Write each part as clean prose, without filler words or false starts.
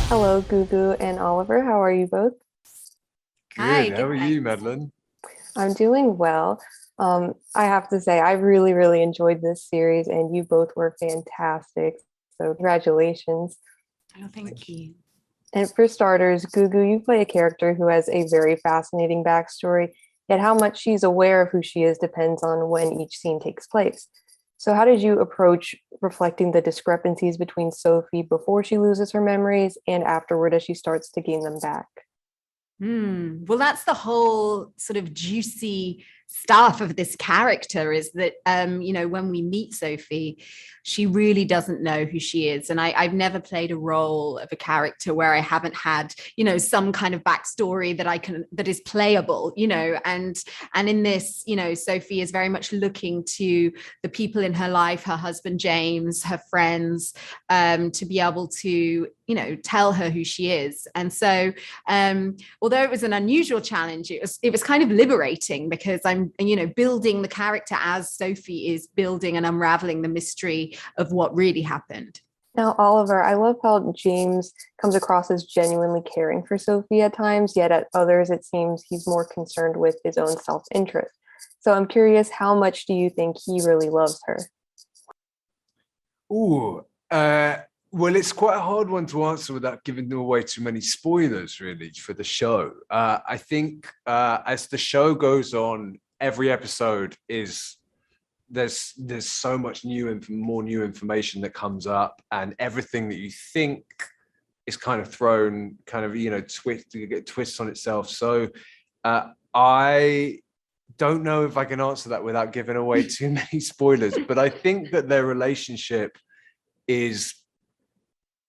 Hello, Gugu and Oliver. How are you both? Hi, Good. How good are you, thanks. Madeline? I'm doing well. I have to say, I really, really enjoyed this series, and you both were fantastic. So, congratulations. Oh, thank you. And for starters, Gugu, you play a character who has a very fascinating backstory, yet how much she's aware of who she is depends on when each scene takes place. So, how did you approach reflecting the discrepancies between Sophie before she loses her memories and afterward as she starts to gain them back? Well, that's the whole sort of juicy stuff of this character is that, when we meet Sophie, she really doesn't know who she is. And I've never played a role of a character where I haven't had, some kind of backstory that is playable, and in this, Sophie is very much looking to the people in her life, her husband, James, her friends, to be able to, tell her who she is. And so, although it was an unusual challenge, it was kind of liberating because I'm, building the character as Sophie is building and unraveling the mystery of what really happened. Now, Oliver, I love how James comes across as genuinely caring for Sophie at times, yet at others, it seems he's more concerned with his own self interest. So I'm curious, how much do you think he really loves her? Ooh, uh, well, it's quite a hard one to answer without giving away too many spoilers, really, for the show. I think as the show goes on, every episode is there's so much more new information that comes up, and everything that you think is kind of thrown, kind of twists on itself. So I don't know if I can answer that without giving away too many spoilers, but I think that their relationship is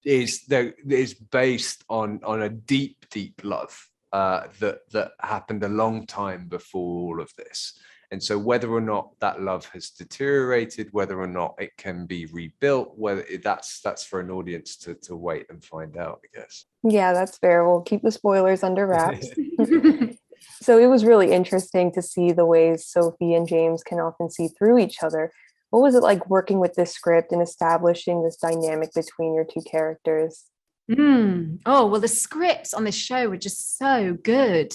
is based on a deep love that happened a long time before all of this. And so whether or not that love has deteriorated, whether or not it can be rebuilt, that's for an audience to wait and find out, I guess. Yeah, that's fair. We'll keep the spoilers under wraps. So it was really interesting to see the ways Sophie and James can often see through each other. What was it like working with this script and establishing this dynamic between your two characters? Oh, well, the scripts on this show were just so good.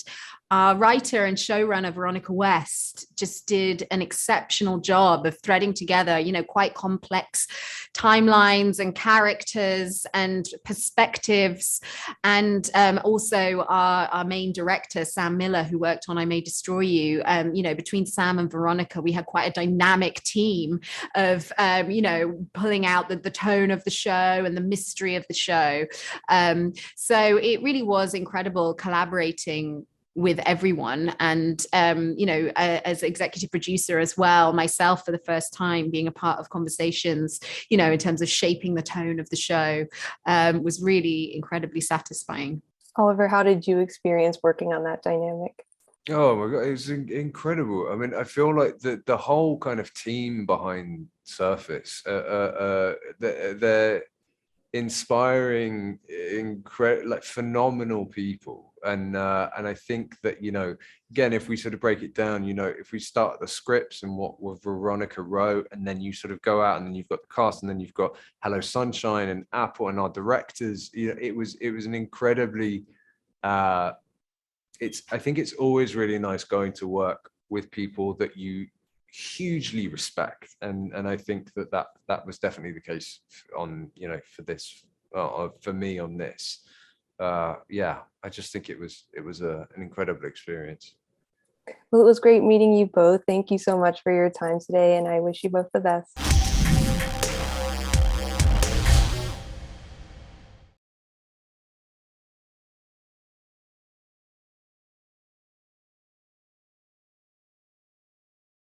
Our writer and showrunner, Veronica West, just did an exceptional job of threading together, quite complex timelines and characters and perspectives. And also our main director, Sam Miller, who worked on I May Destroy You, between Sam and Veronica, we had quite a dynamic team of, pulling out the tone of the show and the mystery of the show. So it really was incredible collaborating with everyone, and as executive producer as well, myself for the first time being a part of conversations, in terms of shaping the tone of the show, was really incredibly satisfying. Oliver, how did you experience working on that dynamic? Oh my God, it's incredible. I mean, I feel like the whole kind of team behind Surface, they're inspiring, like phenomenal people. And I think that, again, if we sort of break it down, if we start at the scripts and what Veronica wrote, and then you sort of go out and then you've got the cast, and then you've got Hello Sunshine and Apple and our directors, it was an incredibly I think it's always really nice going to work with people that you hugely respect, and I think that was definitely the case on, for this, for me on this. Yeah, I just think it was an incredible experience. Well, it was great meeting you both. Thank you so much for your time today, and I wish you both the best.